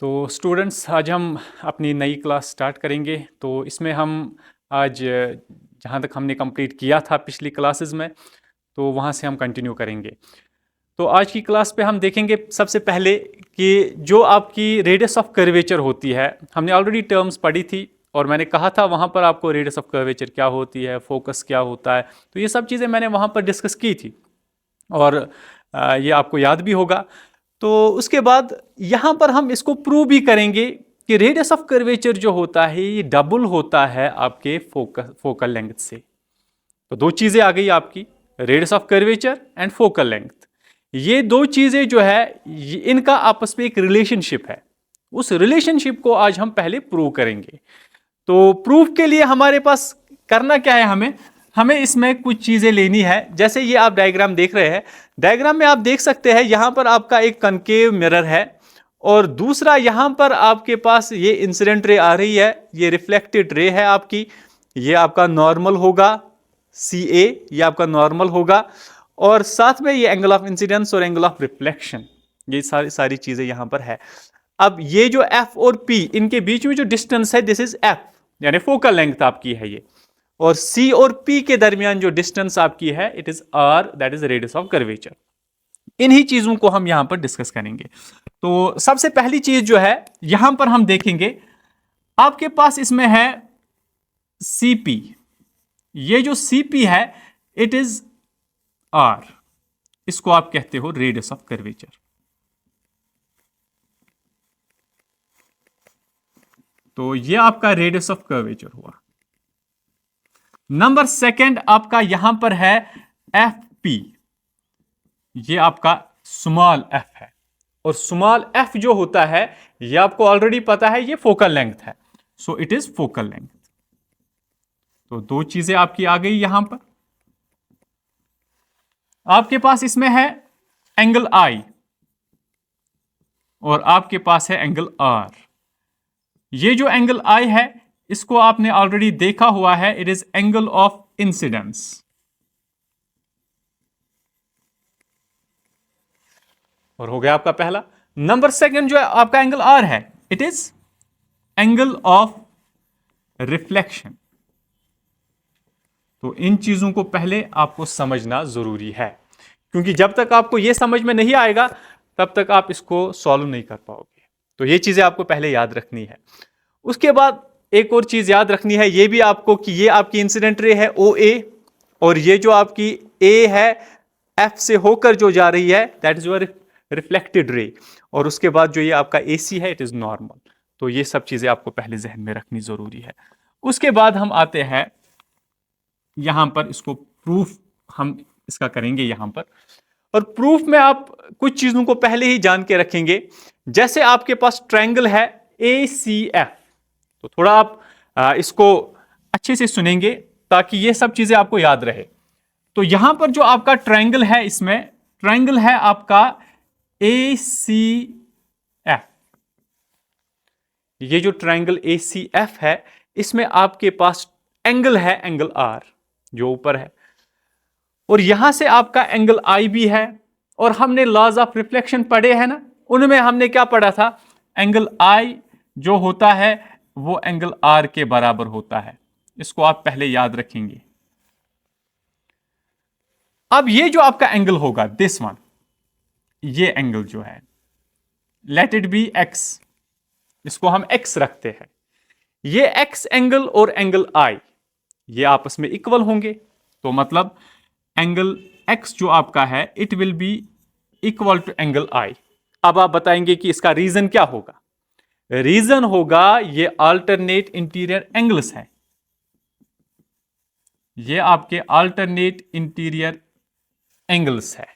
तो स्टूडेंट्स, आज हम अपनी नई क्लास स्टार्ट करेंगे। तो इसमें हम आज जहाँ तक हमने कंप्लीट किया था पिछली क्लासेस में, तो वहाँ से हम कंटिन्यू करेंगे। तो आज की क्लास पे हम देखेंगे सबसे पहले कि जो आपकी रेडियस ऑफ कर्वेचर होती है, हमने ऑलरेडी टर्म्स पढ़ी थी और मैंने कहा था वहाँ पर आपको रेडियस ऑफ कर्वेचर क्या होती है, फोकस क्या होता है। तो ये सब चीज़ें मैंने वहाँ पर डिस्कस की थी और ये आपको याद भी होगा। तो उसके बाद यहाँ पर हम इसको प्रूव भी करेंगे कि रेडियस ऑफ कर्वेचर जो होता है ये डबल होता है आपके फोकल लेंथ से। तो दो चीज़ें आ गई आपकी, radius of curvature and focal length. ये दो चीज़ें जो है इनका आपस में एक रिलेशनशिप है। उस रिलेशनशिप को आज हम पहले प्रूव करेंगे। तो प्रूफ के लिए हमारे पास करना क्या है, हमें इसमें कुछ चीज़ें लेनी है। जैसे ये आप डायग्राम देख रहे हैं, डायग्राम में आप देख सकते हैं यहाँ पर आपका एक कनकेव मिरर है और दूसरा यहाँ पर आपके पास ये इंसिडेंट रे आ रही है, ये रिफ्लेक्टेड रे है आपकी। ये आपका नॉर्मल होगा, CA ये आपका नॉर्मल होगा और साथ में ये एंगल ऑफ इंसिडेंस और एंगल ऑफ रिफ्लेक्शन, ये सारी चीज़ें यहाँ पर है। अब ये जो F और P इनके बीच में जो डिस्टेंस है, दिस इज F यानी फोकल लेंथ आपकी है ये, और C और P के दरमियान जो डिस्टेंस आपकी है it is R, that is radius of curvature. इन्हीं चीजों को हम यहां पर डिस्कस करेंगे। तो सबसे पहली चीज जो है यहां पर हम देखेंगे, आपके पास इसमें है CP। ये जो CP है इट इज R, इसको आप कहते हो रेडियस ऑफ कर्वेचर। तो ये आपका रेडियस ऑफ कर्वेचर हुआ। नंबर सेकंड आपका यहां पर है FP, ये आपका स्मॉल f है और स्मॉल f जो होता है ये आपको ऑलरेडी पता है, ये फोकल लेंथ है। So it is focal length. तो दो चीजें आपकी आ गई यहां पर। आपके पास इसमें है एंगल I और आपके पास है एंगल R। ये जो एंगल I है इसको आपने ऑलरेडी देखा हुआ है, it is angle of incidence. और हो गया आपका पहला। नंबर सेकंड जो है आपका एंगल R है, it is angle of reflection. तो इन चीजों को पहले आपको समझना जरूरी है, क्योंकि जब तक आपको यह समझ में नहीं आएगा तब तक आप इसको सॉल्व नहीं कर पाओगे। तो ये चीजें आपको पहले याद रखनी है। उसके बाद एक और चीज याद रखनी है ये भी आपको, कि ये आपकी इंसिडेंट रे है OA और ये जो आपकी A है F से होकर जो जा रही है that is your reflected ray, और उसके बाद जो ये आपका AC है इट इज नॉर्मल। तो ये सब चीजें आपको पहले जहन में रखनी जरूरी है। उसके बाद हम आते हैं यहां पर, इसको प्रूफ हम इसका करेंगे यहां पर। और प्रूफ में आप कुछ चीजों को पहले ही जान के रखेंगे। जैसे आपके पास ट्रायंगल है ACF, तो थोड़ा आप इसको अच्छे से सुनेंगे ताकि ये सब चीजें आपको याद रहे। तो यहां पर जो आपका ट्रायंगल है, इसमें ट्रायंगल है आपका ACF। ये जो ट्रायंगल ACF है इसमें आपके पास एंगल है एंगल R जो ऊपर है, और यहां से आपका एंगल I भी है। और हमने लॉज ऑफ रिफ्लेक्शन पढ़े हैं ना, उनमें हमने क्या पढ़ा था, एंगल I जो होता है वो एंगल R के बराबर होता है। इसको आप पहले याद रखेंगे। अब ये जो आपका एंगल होगा दिस वन, ये एंगल जो है लेट इट बी X, इसको हम X रखते हैं। ये X एंगल और एंगल I ये आपस में इक्वल होंगे, तो मतलब एंगल X जो आपका है it will be equal to angle I। अब आप बताएंगे कि इसका रीजन क्या होगा। रीजन होगा ये अल्टरनेट इंटीरियर एंगल्स हैं, ये आपके अल्टरनेट इंटीरियर एंगल्स है।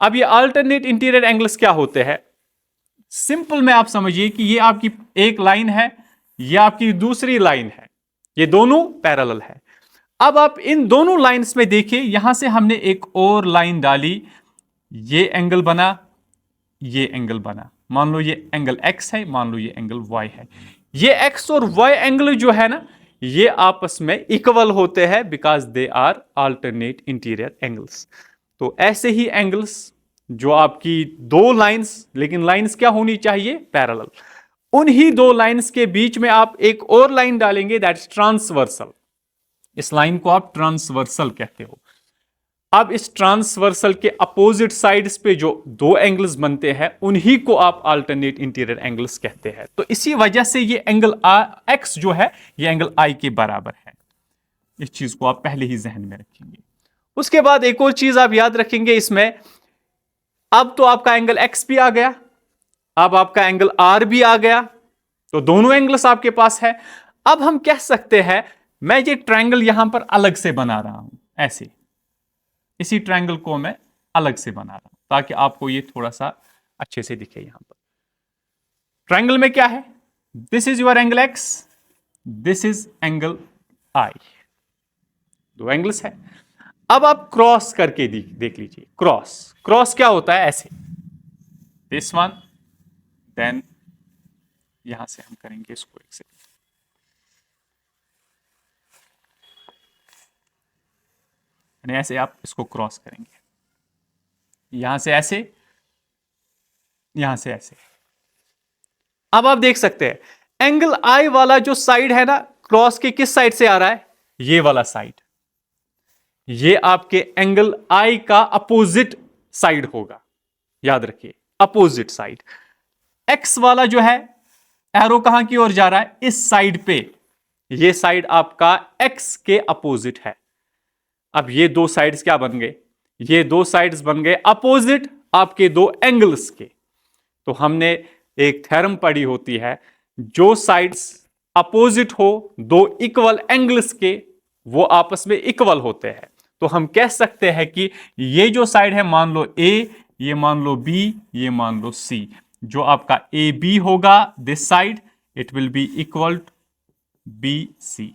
अब ये अल्टरनेट इंटीरियर एंगल्स क्या होते हैं, सिंपल में आप समझिए कि ये आपकी एक लाइन है, ये आपकी दूसरी लाइन है, ये दोनों पैरेलल है। अब आप इन दोनों लाइंस में देखिए, यहां से हमने एक और लाइन डाली, ये एंगल बना, ये एंगल बना। मान लो ये एंगल X है, मान लो ये एंगल Y है। ये X और Y एंगल जो है ना ये आपस में इक्वल होते हैं because they are alternate interior angles. तो ऐसे ही एंगल्स जो आपकी दो लाइंस, लेकिन लाइंस क्या होनी चाहिए? पैरेलल। उन्हीं दो लाइंस के बीच में आप एक और लाइन डालेंगे, दैट्स ट्रांसवर्सल। इस लाइन को आप ट्रांसवर्सल कहते हो। अब इस ट्रांसवर्सल के अपोजिट साइड्स पे जो दो एंगल्स बनते हैं उन्हीं को आप अल्टरनेट इंटीरियर एंगल्स कहते हैं। तो इसी वजह से ये एंगल एक्स जो है ये एंगल आई के बराबर है। इस चीज को आप पहले ही जहन में रखेंगे। उसके बाद एक और चीज आप याद रखेंगे इसमें, अब तो आपका एंगल एक्स भी आ गया, अब आपका एंगल आर भी आ गया, तो दोनों एंगल्स आपके पास है। अब हम कह सकते हैं मैं ये ट्रायंगल यहां पर अलग से बना रहा हूं, ऐसे इसी ट्रायंगल को मैं अलग से बना रहा हूं ताकि आपको ये थोड़ा सा अच्छे से दिखे। यहां पर ट्रायंगल में क्या है? This is your angle x, this is angle y, दो एंगल्स है। अब आप क्रॉस करके देख लीजिए। क्रॉस क्रॉस क्या होता है? ऐसे दिस वन, देन यहां से हम करेंगे इसको एक सेकंड, ऐसे आप इसको क्रॉस करेंगे, यहां से ऐसे, यहां से ऐसे। अब आप देख सकते हैं एंगल आई वाला जो साइड है ना, क्रॉस के किस साइड से आ रहा है? ये वाला साइड। ये आपके एंगल आई का अपोजिट साइड होगा, याद रखिए, अपोजिट साइड। एक्स वाला जो है एरो कहां की ओर जा रहा है? इस साइड पे। ये साइड आपका एक्स के अपोजिट है। अब ये दो साइड्स क्या बन गए? ये दो साइड्स बन गए अपोजिट आपके दो एंगल्स के। तो हमने एक थ्योरम पढ़ी होती है, जो साइड्स अपोजिट हो दो इक्वल एंगल्स के, वो आपस में इक्वल होते हैं। तो हम कह सकते हैं कि ये जो साइड है, मान लो ए, ये मान लो बी, ये मान लो सी, जो आपका ए बी होगा this side, it will be equal to B C.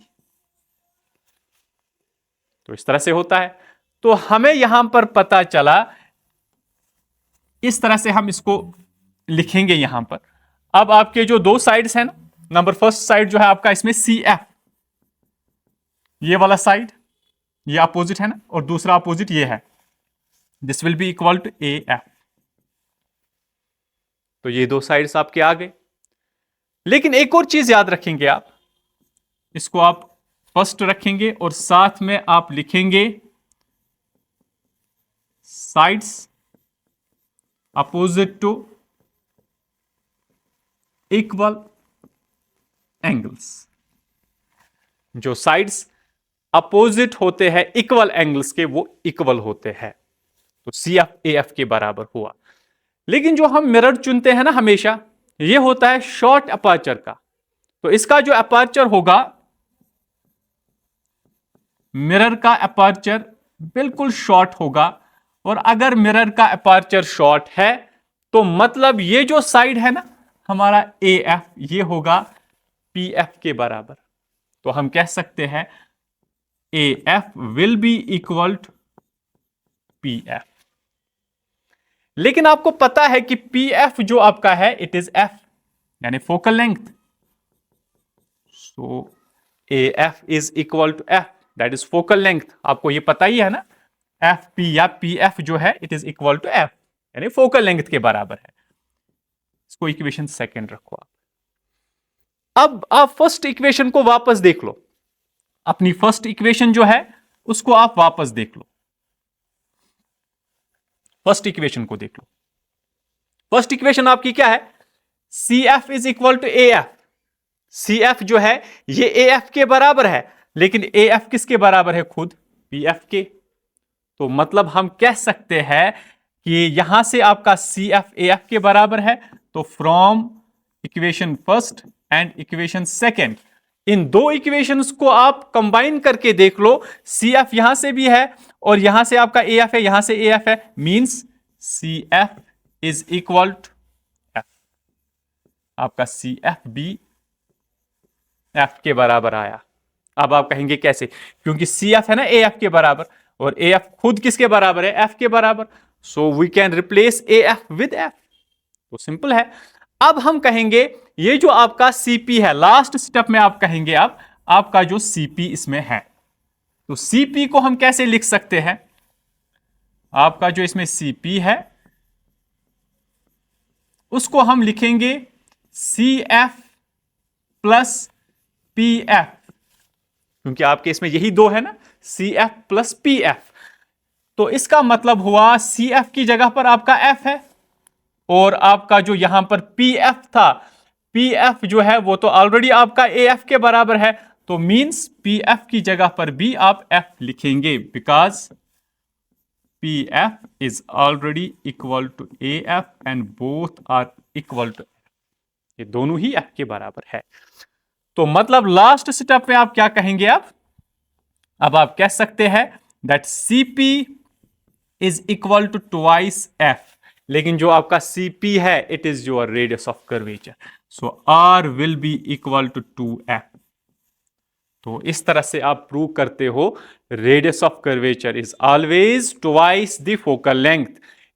तो इस तरह से होता है। तो हमें यहां पर पता चला, इस तरह से हम इसको लिखेंगे यहां पर। अब आपके जो दो साइड्स हैं ना, नंबर फर्स्ट साइड जो है आपका इसमें सी एफ, ये वाला साइड, ये अपोजिट है ना, और दूसरा अपोजिट ये है, this will be equal to A F. तो ये दो साइड्स आपके आ गए। लेकिन एक और चीज याद रखेंगे आप, इसको आप फर्स्ट रखेंगे और साथ में आप लिखेंगे sides opposite to equal angles. जो साइड्स अपोजिट होते हैं इक्वल एंगल्स के, वो इक्वल होते हैं। तो सी एफ ए एफ के बराबर हुआ। लेकिन जो हम मिरर चुनते हैं ना हमेशा, ये होता है शॉर्ट अपर्चर का। तो इसका जो अपर्चर होगा, मिरर का अपर्चर बिल्कुल शॉर्ट होगा। और अगर मिरर का अपर्चर शॉर्ट है तो मतलब ये जो साइड है ना हमारा ए एफ, ये होगा पी एफ के बराबर। तो हम कह सकते हैं A F will be equal to P F. लेकिन आपको पता है कि पी एफ जो आपका है, इट इज एफ, यानी focal length. So A F is equal to F, that is focal length. आपको ये पता ही है ना, एफ पी या पी एफ जो है it is equal to F, यानी फोकल लेंथ के बराबर है। इसको इक्वेशन सेकंड रखो आप। अब आप फर्स्ट इक्वेशन को वापस देख लो, अपनी फर्स्ट इक्वेशन जो है उसको आप वापस देख लो। फर्स्ट इक्वेशन को देख लो। फर्स्ट इक्वेशन आपकी क्या है? C F is equal to A F. C F जो है ये ए एफ के बराबर है, लेकिन ए एफ किसके बराबर है? खुद पी एफ के। तो मतलब हम कह सकते हैं कि यहां से आपका सी एफ ए एफ के बराबर है। तो from equation first and equation second, इन दो इक्वेशंस को आप कंबाइन करके देख लो। सी एफ यहां से भी है और यहां से आपका ए एफ है, यहां से ए एफ है, means C F is equal to F. आपका सी एफ भी एफ के बराबर आया। अब आप कहेंगे कैसे? क्योंकि सी एफ है ना ए एफ के बराबर, और ए एफ खुद किसके बराबर है? एफ के बराबर। So we can replace A F with F. तो सिंपल है। अब हम कहेंगे ये जो आपका सीपी है, लास्ट स्टेप में आप कहेंगे आपका जो सीपी इसमें है, तो सीपी को हम कैसे लिख सकते हैं? आपका जो इसमें सीपी है, उसको हम लिखेंगे CF प्लस PF, क्योंकि आपके इसमें यही दो है ना, CF प्लस PF। तो इसका मतलब हुआ CF की जगह पर आपका F है, और आपका जो यहां पर PF था, PF जो है वो तो ऑलरेडी आपका AF के बराबर है, तो मींस PF की जगह पर भी आप F लिखेंगे, because PF is already equal to AF and both are equal to, ये दोनों ही F के बराबर है। तो मतलब लास्ट स्टेप में आप क्या कहेंगे, अब आप कह सकते हैं that CP is equal to twice F, लेकिन जो आपका CP है it is your radius of curvature, so R will be equal to 2F। तो इस तरह से आप प्रूव करते हो radius of curvature is always twice the focal length.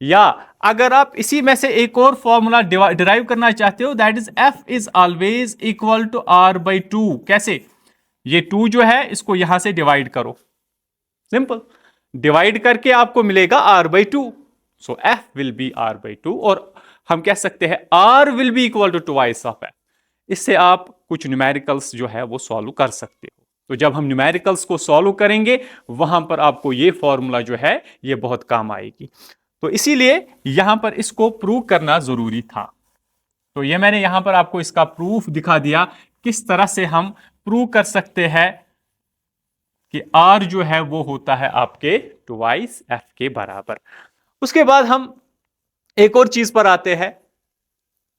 या अगर आप इसी में से एक और फॉर्मूला डिराइव करना चाहते हो, that is F is always equal to R/2। कैसे? ये 2 जो है इसको यहां से डिवाइड करो, सिंपल, डिवाइड करके आपको मिलेगा R/2, so F will be R/2, और हम कह सकते हैं R will be equal to twice of F। इससे आप कुछ न्यूमेरिकल्स जो है वो सॉल्व कर सकते हो। तो जब हम न्यूमेरिकल्स को सॉल्व करेंगे वहां पर आपको ये फॉर्मूला जो है ये बहुत काम आएगी। तो इसीलिए यहां पर इसको प्रूव करना जरूरी था। तो ये मैंने यहां पर आपको इसका प्रूफ दिखा दिया, किस तरह से हम प्रूव कर सकते हैं कि R जो है वो होता है आपके ट्वाइस F के बराबर। उसके बाद हम एक और चीज पर आते हैं।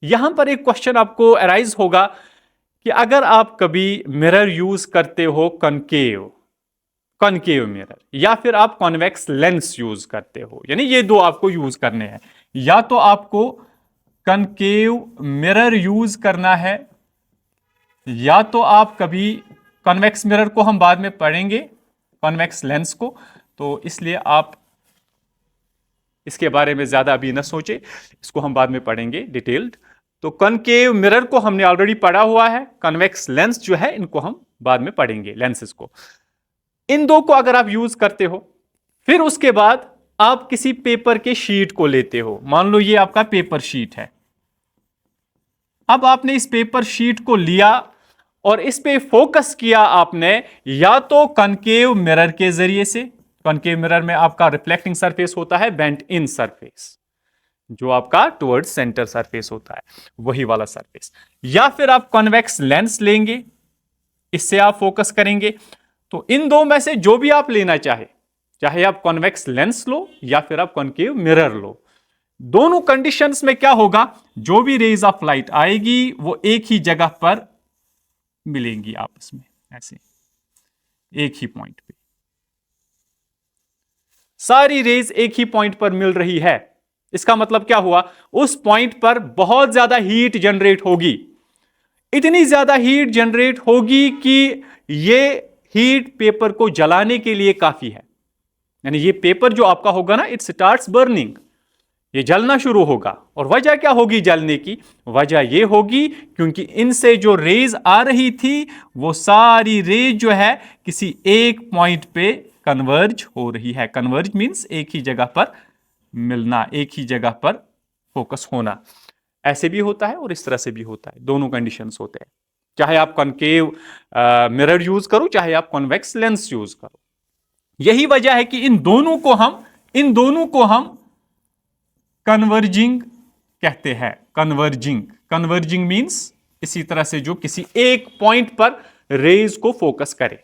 यहां पर एक क्वेश्चन आपको अराइज होगा कि अगर आप कभी मिरर यूज करते हो कनकेव मिरर, या फिर आप कॉन्वेक्स लेंस यूज करते हो, यानी ये दो आपको यूज करने हैं, या तो आपको कनकेव मिरर यूज करना है, या तो आप कभी कॉन्वेक्स मिरर को हम बाद में पढ़ेंगे, कॉन्वेक्स लेंस को, तो इसलिए आप इसके बारे में ज्यादा अभी न सोचे, इसको हम बाद में पढ़ेंगे डिटेल्ड। तो कनकेव मिरर को हमने ऑलरेडी पढ़ा हुआ है, कन्वेक्स लेंस जो है इनको हम बाद में पढ़ेंगे, लेंसेज को। इन दो को अगर आप यूज करते हो, फिर उसके बाद आप किसी पेपर के शीट को लेते हो, मान लो ये आपका पेपर शीट है। अब आपने इस पेपर शीट को लिया और इस पे फोकस किया आपने, या तो कनकेव मिरर के जरिए से, कनकेव मिरर में आपका रिफ्लेक्टिंग सरफेस होता है बेंट इन सरफेस, जो आपका टुवर्ड्स सेंटर सरफेस होता है, वही वाला सरफेस, या फिर आप कॉन्वेक्स लेंस लेंगे, इससे आप फोकस करेंगे। तो इन दो में से जो भी आप लेना चाहे आप कॉन्वेक्स लेंस लो या फिर आप कॉन्केव मिरर लो, दोनों कंडीशंस में क्या होगा, जो भी रेज ऑफ लाइट आएगी वो एक ही जगह पर मिलेंगी आपस में, ऐसे एक ही पॉइंट पे सारी रेज एक ही पॉइंट पर मिल रही है। इसका मतलब क्या हुआ, उस पॉइंट पर बहुत ज्यादा हीट जनरेट होगी, इतनी ज्यादा हीट जनरेट होगी कि ये हीट पेपर को जलाने के लिए काफी है। यानी ये पेपर जो आपका होगा ना, इट स्टार्ट्स बर्निंग, ये जलना शुरू होगा। और वजह क्या होगी जलने की? वजह ये होगी क्योंकि इनसे जो रेज आ रही थी वो सारी रेज जो है किसी एक पॉइंट पे कन्वर्ज हो रही है। कन्वर्ज मींस एक ही जगह पर मिलना, एक ही जगह पर फोकस होना। ऐसे भी होता है और इस तरह से भी होता है, दोनों कंडीशंस होते हैं, चाहे आप कॉन्केव मिरर यूज करो चाहे आप कॉन्वेक्स लेंस यूज करो। यही वजह है कि इन दोनों को हम कन्वर्जिंग कहते हैं। कन्वर्जिंग मींस इसी तरह से जो किसी एक पॉइंट पर रेज को फोकस करे,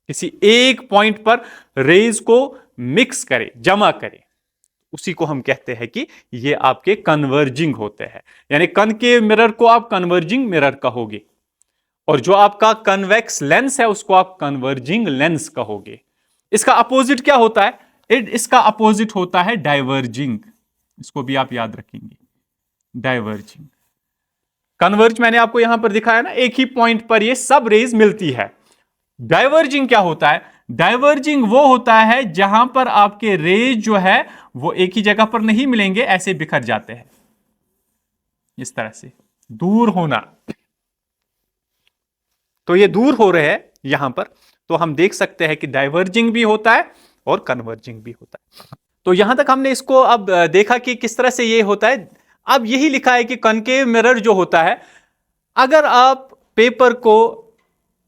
किसी एक पॉइंट पर रेज को मिक्स करे, जमा करे, उसी को हम कहते हैं कि ये आपके कन्वर्जिंग होते हैं। यानी कनकेव मिरर को आप कन्वर्जिंग मिरर कहोगे, और जो आपका कन्वेक्स लेंस है उसको आप कन्वर्जिंग लेंस कहोगे। इसका अपोजिट क्या होता है? इसका अपोजिट होता है डाइवर्जिंग। इसको भी आप याद रखेंगे, डाइवर्जिंग। कन्वर्ज मैंने आपको यहां पर दिखाया ना, एक ही पॉइंट पर ये सब रेज मिलती है। डाइवर्जिंग क्या होता है? डाइवर्जिंग वो होता है जहां पर आपके रेज जो है वो एक ही जगह पर नहीं मिलेंगे, ऐसे बिखर जाते हैं, इस तरह से दूर होना। तो ये दूर हो रहे हैं यहां पर, तो हम देख सकते हैं कि डाइवर्जिंग भी होता है और कन्वर्जिंग भी होता है। तो यहां तक हमने इसको अब देखा कि किस तरह से ये होता है। अब यही लिखा है कि कॉनकेव मिरर जो होता है, अगर आप पेपर को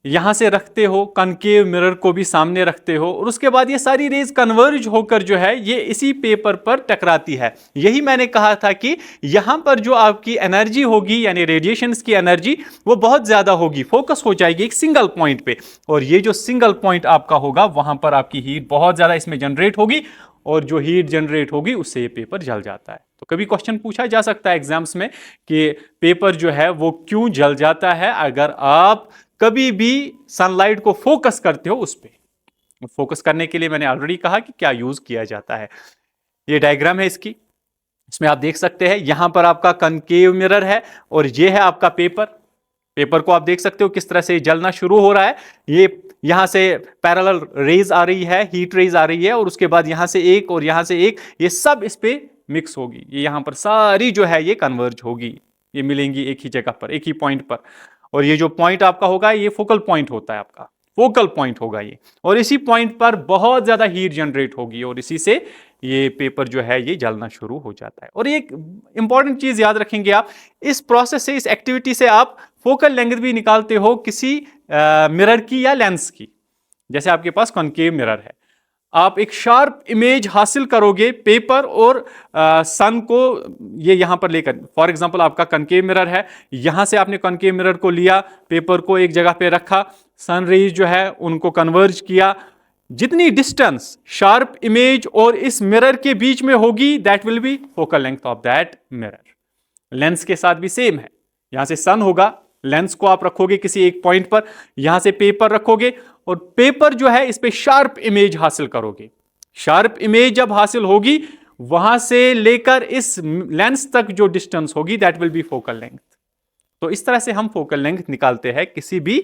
यहां से रखते हो, कॉनकेव मिरर को भी सामने रखते हो, और उसके बाद ये सारी रेज कन्वर्ज होकर जो है ये इसी पेपर पर टकराती है। यही मैंने कहा था कि यहां पर जो आपकी एनर्जी होगी, यानी रेडिएशंस की एनर्जी, वो बहुत ज्यादा होगी, फोकस हो जाएगी एक सिंगल पॉइंट पे, और ये जो सिंगल पॉइंट आपका होगा वहां पर आपकी हीट बहुत ज्यादा इसमें जनरेट होगी, और जो हीट जनरेट होगी उससे ये पेपर जल जाता है। तो कभी क्वेश्चन पूछा जा सकता है एग्जाम्स में कि पेपर जो है वो क्यों जल जाता है अगर आप कभी भी सनलाइट को फोकस करते हो उस पे। फोकस करने के लिए मैंने ऑलरेडी कहा कि क्या यूज किया जाता है। ये डायग्राम है इसकी, इसमें आप देख सकते हैं यहां पर आपका कनकेव मिरर है और ये है आपका पेपर। पेपर को आप देख सकते हो किस तरह से जलना शुरू हो रहा है। ये यहां से पैरेलल रेज आ रही है, हीट रेज आ रही है, और उसके बाद यहां से एक और यहां से एक, ये सब इस पे मिक्स होगी। ये यहां पर सारी जो है ये कन्वर्ज होगी, ये मिलेंगी एक ही जगह पर, एक ही पॉइंट पर। और ये जो पॉइंट आपका होगा ये फोकल पॉइंट होता है, आपका फोकल पॉइंट होगा ये, और इसी पॉइंट पर बहुत ज्यादा हीट जनरेट होगी और इसी से ये पेपर जो है ये जलना शुरू हो जाता है। और एक इंपॉर्टेंट चीज याद रखेंगे आप, इस प्रोसेस से, इस एक्टिविटी से आप फोकल लेंथ भी निकालते हो किसी मिरर की या लेंस की। जैसे आपके पास कॉनकेव मिरर है, आप एक शार्प इमेज हासिल करोगे पेपर और सन को ये यहां पर लेकर। फॉर एग्जांपल आपका कॉनकेव मिरर है, यहां से आपने कॉनकेव मिरर को लिया, पेपर को एक जगह पे रखा, सन रेज जो है उनको कन्वर्ज किया। जितनी डिस्टेंस शार्प इमेज और इस मिरर के बीच में होगी, that will B focal length of that mirror. Lens के साथ भी सेम है, यहां से सन होगा, लेंस को आप रखोगे किसी एक पॉइंट पर, यहां से पेपर रखोगे और पेपर जो है इस पे शार्प इमेज हासिल करोगे। शार्प इमेज जब हासिल होगी, वहां से लेकर इस लेंस तक जो डिस्टेंस होगी that will B focal length. तो इस तरह से हम फोकल लेंथ निकालते हैं किसी भी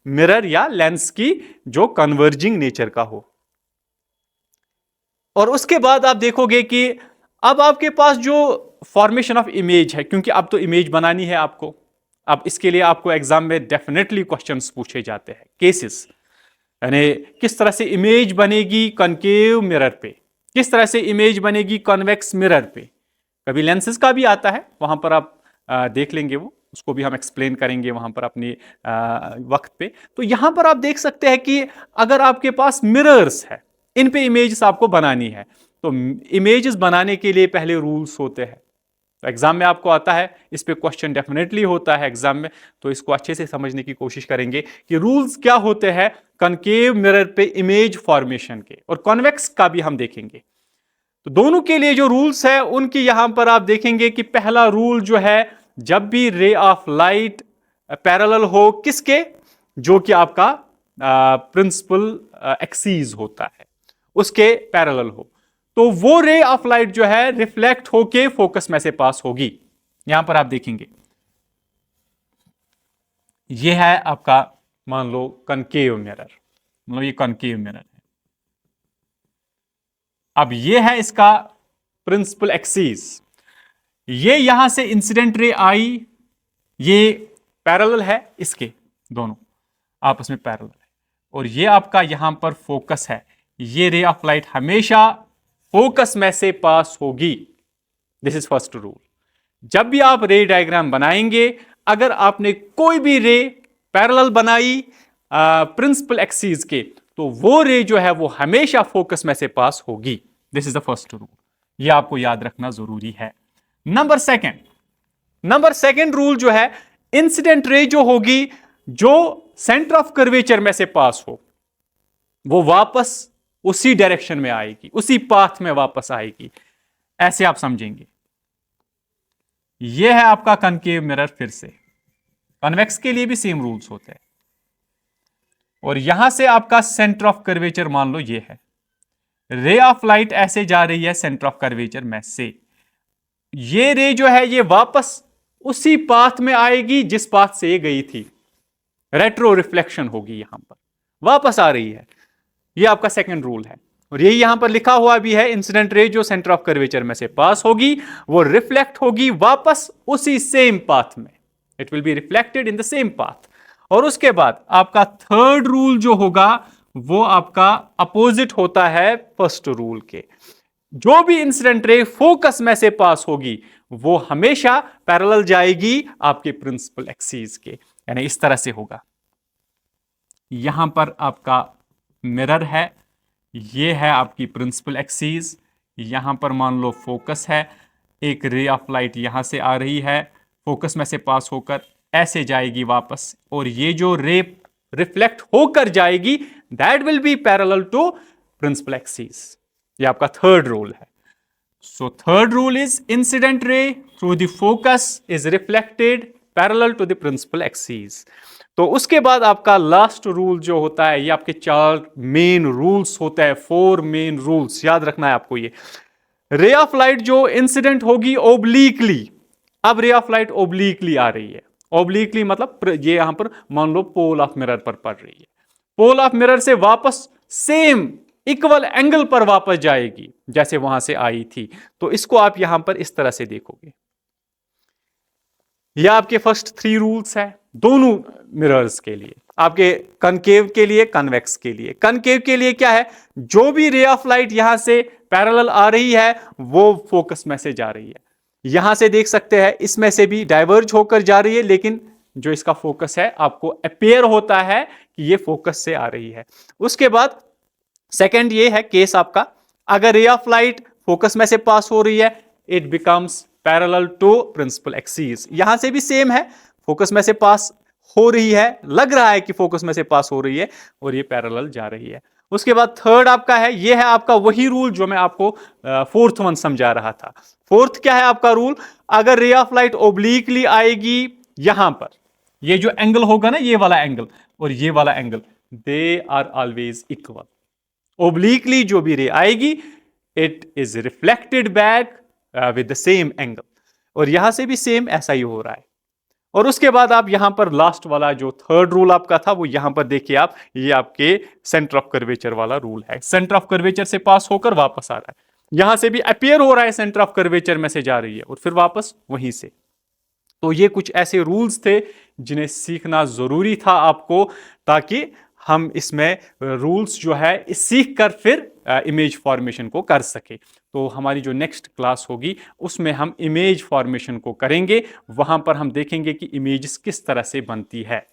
मिरर या लेंस की जो कन्वर्जिंग नेचर का हो। और उसके बाद आप देखोगे कि अब आपके पास जो फॉर्मेशन ऑफ इमेज है, क्योंकि अब तो इमेज बनानी है आपको, अब इसके लिए आपको एग्जाम में डेफिनेटली क्वेश्चंस पूछे जाते हैं, केसेस, यानी किस तरह से इमेज बनेगी कॉनकेव मिरर पे, किस तरह से इमेज बनेगी कॉन्वेक्स मिरर पे। कभी लेंसेज का भी आता है, वहां पर आप देख लेंगे, वो उसको भी हम एक्सप्लेन करेंगे वहां पर अपने वक्त पे। तो यहां पर आप देख सकते हैं कि अगर आपके पास मिरर्स है, इन पे इमेजेस आपको बनानी है, तो इमेजेस बनाने के लिए पहले रूल्स होते हैं। तो एग्जाम में आपको आता है, इस पे क्वेश्चन डेफिनेटली होता है एग्जाम में, तो इसको अच्छे से समझने की कोशिश करेंगे कि रूल्स क्या होते हैं कॉनकेव मिरर पे इमेज फॉर्मेशन के, और कॉन्वेक्स का भी हम देखेंगे। तो दोनों के लिए जो रूल्स है उनकी यहां पर आप देखेंगे कि पहला रूल जो है, जब भी रे ऑफ लाइट पैरेलल हो किसके, जो कि आपका प्रिंसिपल एक्सीस होता है, उसके पैरेलल हो, तो वो रे ऑफ लाइट जो है रिफ्लेक्ट होके फोकस में से पास होगी। यहां पर आप देखेंगे ये है आपका, मान लो कॉनकेव मिरर, मान लो ये कॉनकेव मिरर है। अब ये है इसका प्रिंसिपल एक्सीस, ये यहां से इंसिडेंट रे आई, ये पैरेलल है, इसके दोनों आपस में पैरेलल है, और ये आपका यहां पर फोकस है। ये रे ऑफ लाइट हमेशा फोकस में से पास होगी। This is first rule. जब भी आप रे डायग्राम बनाएंगे, अगर आपने कोई भी रे पैरेलल बनाई प्रिंसिपल एक्सीस के, तो वो रे जो है वो हमेशा फोकस में से पास होगी। This is the first rule, ये आपको याद रखना जरूरी है। नंबर सेकंड रूल जो है, इंसिडेंट रे जो होगी, जो सेंटर ऑफ कर्वेचर में से पास हो, वो वापस उसी डायरेक्शन में आएगी, उसी पाथ में वापस आएगी, ऐसे आप समझेंगे। यह है आपका कॉनकेव मिरर। फिर से कॉन्वेक्स के लिए भी सेम रूल्स होते हैं, और यहां से आपका सेंटर ऑफ कर्वेचर मान लो ये है, रे ऑफ लाइट ऐसे जा रही है सेंटर ऑफ कर्वेचर में से, ये रे जो है ये वापस उसी पाथ में आएगी जिस पाथ से ये गई थी, रेट्रो रिफ्लेक्शन होगी, यहां पर वापस आ रही है। ये आपका सेकंड रूल है, और यही यहां पर लिखा हुआ भी है, इंसिडेंट रे जो सेंटर ऑफ कर्वेचर में से पास होगी वो रिफ्लेक्ट होगी वापस उसी सेम पाथ में, it will be reflected in the same path. और उसके बाद आपका थर्ड रूल जो होगा वो आपका अपोजिट होता है फर्स्ट रूल के। जो भी इंसिडेंट रे फोकस में से पास होगी वो हमेशा पैरेलल जाएगी आपके प्रिंसिपल एक्सिस के, यानी इस तरह से होगा। यहां पर आपका मिरर है, ये है आपकी प्रिंसिपल एक्सिस, यहां पर मान लो फोकस है, एक रे ऑफ लाइट यहां से आ रही है, फोकस में से पास होकर ऐसे जाएगी वापस, और ये जो रे रिफ्लेक्ट होकर जाएगी that will be parallel to principal axis. ये आपका थर्ड रूल है। So third rule is incident ray through the focus is reflected parallel to the principal axis. तो उसके बाद आपका लास्ट रूल जो होता है, ये आपके 4 मेन रूल्स होते हैं, 4 मेन रूल्स याद रखना है आपको। ये रे ऑफ लाइट जो इंसिडेंट होगी ओब्लिकली, अब रे ऑफ लाइट ओब्लिकली आ रही है, ओब्लिकली मतलब ये यहां पर मान लो पोल ऑफ मिरर पर पड़ रही है, पोल ऑफ मिरर से वापस सेम इक्वल एंगल पर वापस जाएगी जैसे वहां से आई थी। तो इसको आप यहां पर इस तरह से देखोगे। यह आपके फर्स्ट 3 रूल्स है दोनों मिरर्स के लिए, आपके कनकेव के लिए, कन्वेक्स के लिए। कनकेव के लिए क्या है, जो भी रे ऑफ लाइट यहां से पैरेलल आ रही है वो फोकस में से जा रही है। यहां से देख सकते हैं इसमें से भी डाइवर्ज होकर जा रही है, लेकिन जो इसका फोकस है आपको अपीयर होता है कि ये फोकस से आ रही है। उसके बाद सेकंड ये है केस आपका, अगर रे ऑफ लाइट फोकस में से पास हो रही है it becomes parallel to principal axis. यहां से भी सेम है, फोकस में से पास हो रही है, लग रहा है कि फोकस में से पास हो रही है और ये पैरेलल जा रही है। उसके बाद थर्ड आपका है, ये है आपका वही रूल जो मैं आपको फोर्थ वन समझा रहा था। फोर्थ क्या है आपका रूल, अगर रे ऑफ लाइट ओब्लिकली आएगी यहां पर, ये जो एंगल होगा ना, ये वाला एंगल और ये वाला angle, they are always equal. Obliquely जो भी रे आएगी it is reflected back with the same angle, और यहां से भी सेम ऐसा ही हो रहा है। और उसके बाद आप यहां पर लास्ट वाला जो थर्ड रूल आपका था वो यहां पर देखिए आप, ये आपके सेंटर ऑफ कर्वेचर वाला रूल है। सेंटर ऑफ कर्वेचर से पास होकर वापस आ रहा है, यहां से भी अपीयर हो रहा है, सेंटर ऑफ कर्वेचर में से जा रही है और फिर वापस वहीं से। तो ये कुछ ऐसे रूल्स थे जिन्हें सीखना जरूरी था आपको, ताकि हम इसमें रूल्स जो है सीख कर फिर इमेज फॉर्मेशन को कर सके। तो हमारी जो नेक्स्ट क्लास होगी उसमें हम इमेज फॉर्मेशन को करेंगे, वहां पर हम देखेंगे कि इमेजेस किस तरह से बनती है।